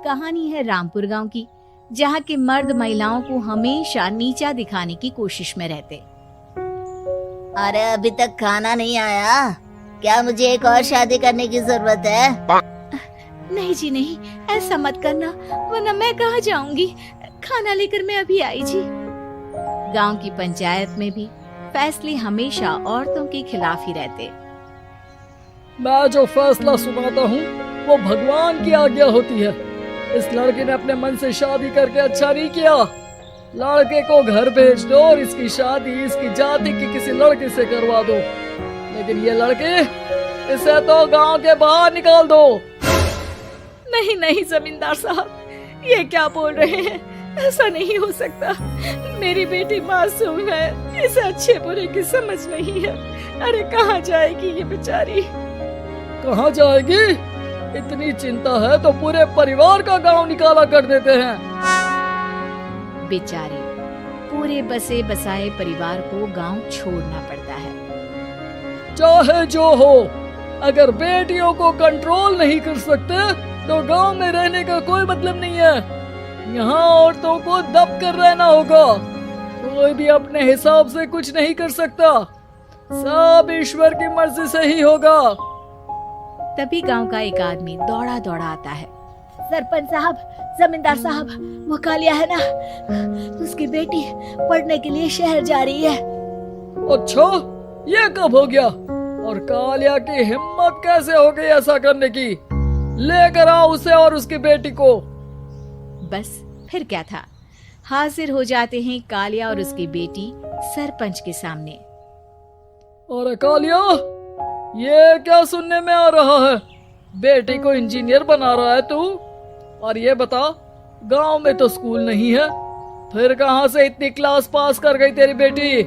कहानी है रामपुर गांव की, जहाँ के मर्द महिलाओं को हमेशा नीचा दिखाने की कोशिश में रहते। अरे अभी तक खाना नहीं आया, क्या मुझे एक और शादी करने की जरूरत है? नहीं जी नहीं, ऐसा मत करना, वरना मैं कहाँ जाऊंगी। खाना लेकर मैं अभी आई जी। गांव की पंचायत में भी फैसले हमेशा औरतों के खिलाफ ही रहते। मैं जो फैसला सुनाता हूँ वो भगवान की आज्ञा होती है। इस लड़के ने अपने मन से शादी करके अच्छा नहीं किया। लड़के को घर भेज दो और इसकी शादी इसकी जाति की किसी लड़के से करवा दो, लेकिन ये लड़के, इसे तो गांव के बाहर निकाल दो। नहीं नहीं जमींदार साहब, ये क्या बोल रहे हैं? ऐसा नहीं हो सकता। मेरी बेटी मासूम है, इसे अच्छे बुरे की समझ नहीं है। अरे कहाँ जाएगी ये बेचारी? कहाँ जाएगी? इतनी चिंता है तो पूरे परिवार का गांव निकाला कर देते हैं। बेचारे पूरे बसे बसाए परिवार को गांव छोड़ना पड़ता है। चाहे जो हो, अगर बेटियों को कंट्रोल नहीं कर सकते तो गांव में रहने का कोई मतलब नहीं है। यहाँ औरतों को दब कर रहना होगा। कोई भी अपने हिसाब से कुछ नहीं कर सकता, सब ईश्वर की मर्जी से ही होगा। तभी गांव का एक आदमी दौड़ा दौड़ा आता है। सरपंच साहब, जमींदार साहब, वो कालिया है ना, उसकी बेटी पढ़ने के लिए शहर जा रही है। अच्छा, ये कब हो गया? और कालिया की हिम्मत कैसे हो गई ऐसा करने की? लेकर आओ उसे और उसकी बेटी को। बस फिर क्या था, हाजिर हो जाते हैं कालिया और उसकी बेटी सरपंच के सामने। अरे कालिया, ये क्या सुनने में आ रहा है? बेटी को इंजीनियर बना रहा है तू? और ये बता, गांव में तो स्कूल नहीं है, फिर कहां से इतनी क्लास पास कर गई तेरी बेटी?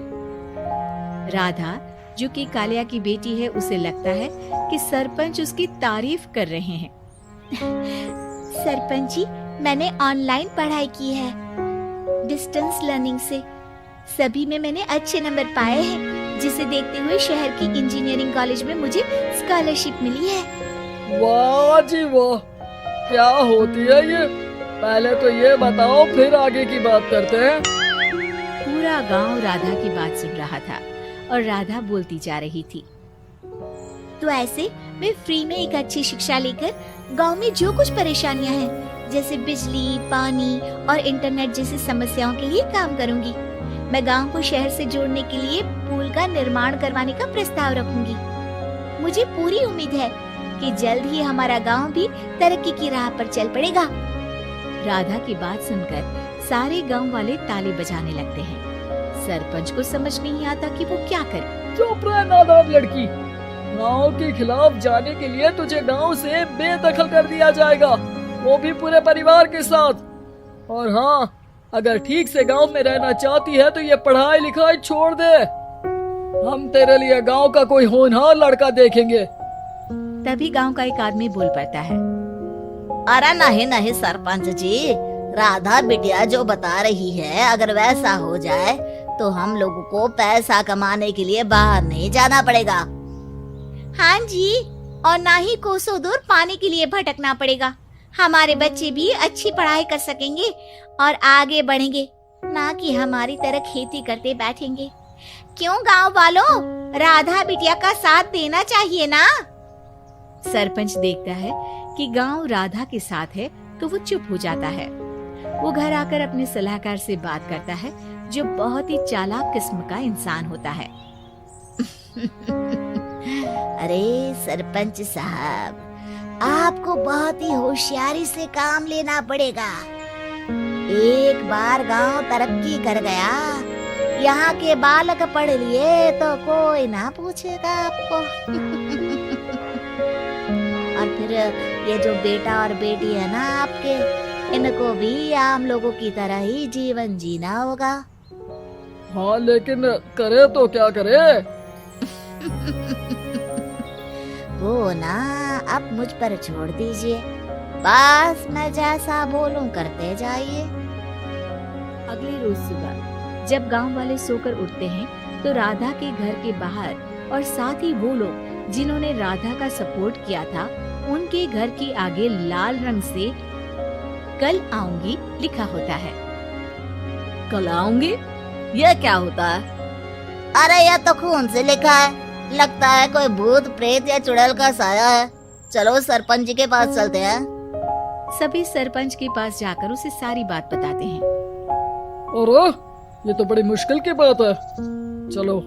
राधा, जो कि कालिया की बेटी है, उसे लगता है कि सरपंच उसकी तारीफ कर रहे हैं। सरपंच जी, मैंने ऑनलाइन पढ़ाई की है, डिस्टेंस लर्निंग से। सभी में मैंने अच्छे नंबर पाए हैं, जिसे देखते हुए शहर की इंजीनियरिंग कॉलेज में मुझे स्कॉलरशिप मिली है। वाह जी वाह, क्या होती है ये? पहले तो ये बताओ, फिर आगे की बात करते हैं। पूरा गांव राधा की बात सुन रहा था और राधा बोलती जा रही थी। तो ऐसे मैं फ्री में एक अच्छी शिक्षा लेकर गांव में जो कुछ परेशानियां हैं, जैसे बिजली, पानी और इंटरनेट जैसी समस्याओं के लिए काम करूंगी। मैं गांव को शहर से जोड़ने के लिए पुल का निर्माण करवाने का प्रस्ताव रखूंगी। मुझे पूरी उम्मीद है कि जल्द ही हमारा गांव भी तरक्की की राह पर चल पड़ेगा। राधा की बात सुनकर सारे गांव वाले ताली बजाने लगते हैं। सरपंच को समझ नहीं आता कि वो क्या करे। चुप रह नादान लड़की, गांव के खिलाफ जाने के लिए तुझे गांव से बेदखल कर दिया जाएगा, वो भी पूरे परिवार के साथ। और हाँ, अगर ठीक से गांव में रहना चाहती है तो ये पढ़ाई लिखाई छोड़ दे। हम तेरे लिए गांव का कोई होनहार लड़का देखेंगे। तभी गांव का एक आदमी बोल पड़ता है। अरे नहीं नहीं सरपंच जी, राधा बिटिया जो बता रही है, अगर वैसा हो जाए तो हम लोगों को पैसा कमाने के लिए बाहर नहीं जाना पड़ेगा। हाँ जी, और ना ही कोसों दूर पानी के लिए भटकना पड़ेगा। हमारे बच्चे भी अच्छी पढ़ाई कर सकेंगे और आगे बढ़ेंगे, ना कि हमारी तरह खेती करते बैठेंगे। क्यों गांव वालों, राधा बिटिया का साथ देना चाहिए ना। सरपंच देखता है कि गांव राधा के साथ है तो वो चुप हो जाता है। वो घर आकर अपने सलाहकार से बात करता है, जो बहुत ही चालाक किस्म का इंसान होता है। अरे सरपंच साहब, आपको बहुत ही होशियारी से काम लेना पड़ेगा। एक बार गांव तरक्की कर गया, यहाँ के बालक पढ़ लिए तो कोई ना पूछेगा आपको। और फिर ये जो बेटा और बेटी है ना आपके, इनको भी आम लोगों की तरह ही जीवन जीना होगा। हाँ, लेकिन करे तो क्या करे? वो ना आप मुझ पर छोड़ दीजिए, बस मैं जैसा बोलूं करते जाइए। अगले रोज सुबह जब गांव वाले सोकर उठते हैं तो राधा के घर के बाहर और साथ ही वो लोग जिन्होंने राधा का सपोर्ट किया था, उनके घर के आगे लाल रंग से कल आऊंगी लिखा होता है। कल आऊंगी, यह क्या होता है? अरे यह तो खून से लिखा है, लगता है कोई भूत प्रेत या चुड़ैल का साया है। चलो सरपंच जी के पास चलते हैं। सभी सरपंच के पास जाकर उसे सारी बात बताते हैं। अरे ये तो बड़ी मुश्किल की बात है। चलो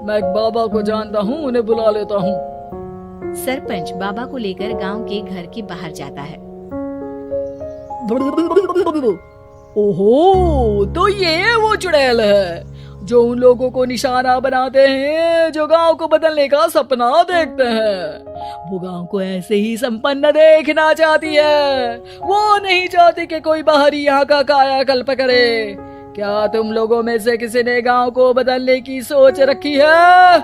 मैं एक बाबा को जानता हूँ, उन्हें बुला लेता हूँ। सरपंच बाबा को लेकर गांव के घर के बाहर जाता है। ओहो, तो ये वो चुड़ैल है जो उन लोगों को निशाना बनाते हैं जो गांव को बदलने का सपना देखते हैं। वो गांव को ऐसे ही संपन्न देखना चाहती है, वो नहीं चाहती कि कोई बाहरी यहाँ का कायाकल्प करे। क्या तुम लोगों में से किसी ने गांव को बदलने की सोच रखी है?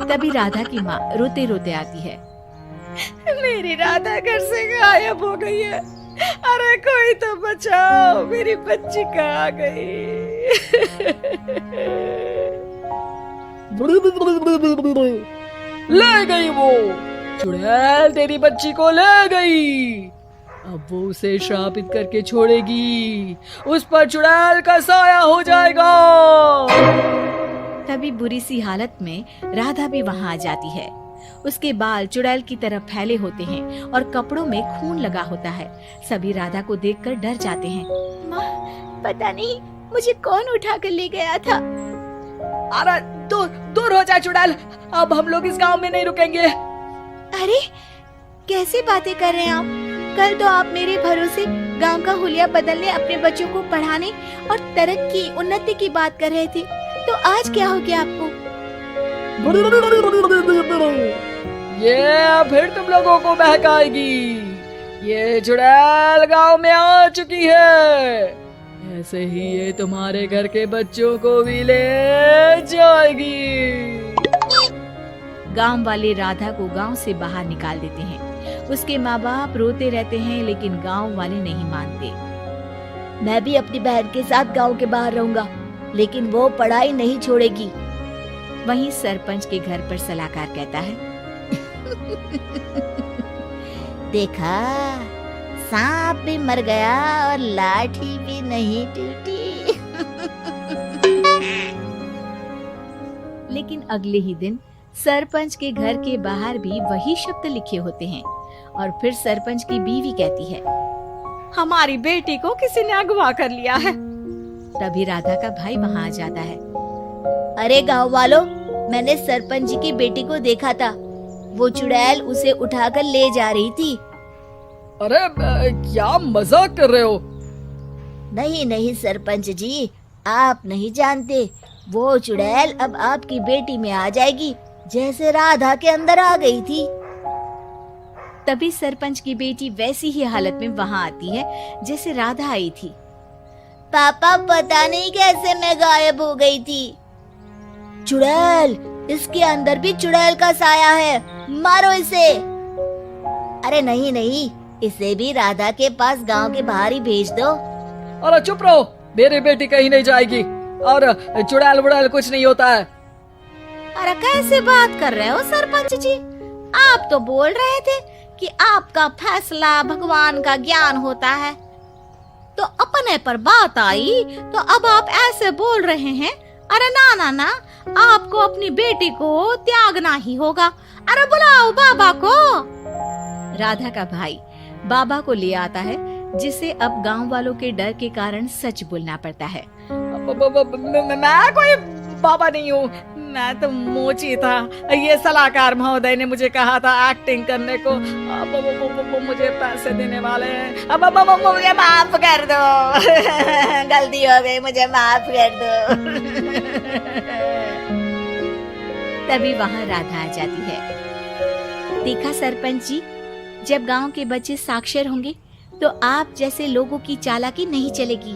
तभी राधा की माँ रोते रोते आती है। मेरी राधा घर से गायब हो गई है। अरे कोई तो बचाओ, मेरी बच्ची कहाँ गई? ले गई वो चुड़ैल, तेरी बच्ची को ले गई। अब वो उसे श्रापित करके छोड़ेगी, उस पर चुड़ैल का साया हो जाएगा। तभी बुरी सी हालत में राधा भी वहाँ आ जाती है। उसके बाल चुड़ैल की तरह फैले होते हैं और कपड़ों में खून लगा होता है। सभी राधा को देखकर डर जाते हैं। माँ, पता नहीं मुझे कौन उठा कर ले गया था। अरे दूर दूर हो जा चुड़ैल, अब हम लोग इस गांव में नहीं रुकेंगे। अरे कैसी बातें कर रहे हैं आप? कल तो आप मेरे भरोसे गांव का हुलिया बदलने, अपने बच्चों को पढ़ाने और तरक्की उन्नति की बात कर रहे थे, तो आज क्या हो गया आपको? ये फिर तुम लोगों को बहकाएगी। ये चुड़ैल गांव में आ चुकी है, ऐसे ही ये तुम्हारे घर के बच्चों को भी ले जाएगी। गांव वाले राधा को गांव से बाहर निकाल देते हैं। उसके माँ बाप रोते रहते हैं, लेकिन गांव वाले नहीं मानते। मैं भी अपनी बहन के साथ गांव के बाहर रहूंगा, लेकिन वो पढ़ाई नहीं छोड़ेगी। वहीं सरपंच के घर पर सलाहकार कहता है। देखा, सांप भी मर गया और लाठी भी नहीं टूटी। लेकिन अगले ही दिन सरपंच के घर के बाहर भी वही शब्द लिखे होते हैं। और फिर सरपंच की बीवी कहती है, हमारी बेटी को किसी ने अगवा कर लिया है। तभी राधा का भाई वहाँ आ जाता है। अरे गांव वालों, मैंने सरपंच जी की बेटी को देखा था। वो चुड़ैल उसे उठाकर ले जा रही थी। अरे क्या मजाक कर रहे हो? नहीं नहीं सरपंच जी, आप नहीं जानते। वो चुड़ैल अब आपकी बेटी में आ जाएगी, जैसे राधा के अंदर आ गई थी। तभी सरपंच की बेटी वैसी ही हालत में वहाँ आती है जैसे राधा आई थी। पापा, पता नहीं कैसे मैं गायब हो गई थी। चुड़ैल, इसके अंदर भी चुड़ैल का साया है, मारो इसे। अरे नहीं नहीं, इसे भी राधा के पास गांव के बाहर ही भेज दो। अरे चुप रहो, मेरी बेटी कहीं नहीं जाएगी और चुड़ैल बुड़ैल कुछ नहीं होता है। अरे कैसे बात कर रहे हो सरपंच जी? आप तो बोल रहे थे कि आपका फैसला भगवान का ज्ञान होता है, तो अपने पर बात आई तो अब आप ऐसे बोल रहे हैं। अरे ना ना ना, आपको अपनी बेटी को त्यागना ही होगा। अरे बुलाओ बाबा को। राधा का भाई बाबा को ले आता है, जिसे अब गांव वालों के डर के कारण सच बोलना पड़ता है। मैं कोई बाबा नहीं हूँ, मैं तो मोची था। ये सलाहकार महोदय ने मुझे कहा था एक्टिंग करने को। वो मुझे पैसे देने वाले हैं। अब मुझे माफ कर दो। गलती हो गई, मुझे माफ कर दो। तभी वहाँ राधा आ जाती है। देखा सरपंच जी, जब गांव के बच्चे साक्षर होंगे तो आप जैसे लोगों की चालाकी नहीं चलेगी।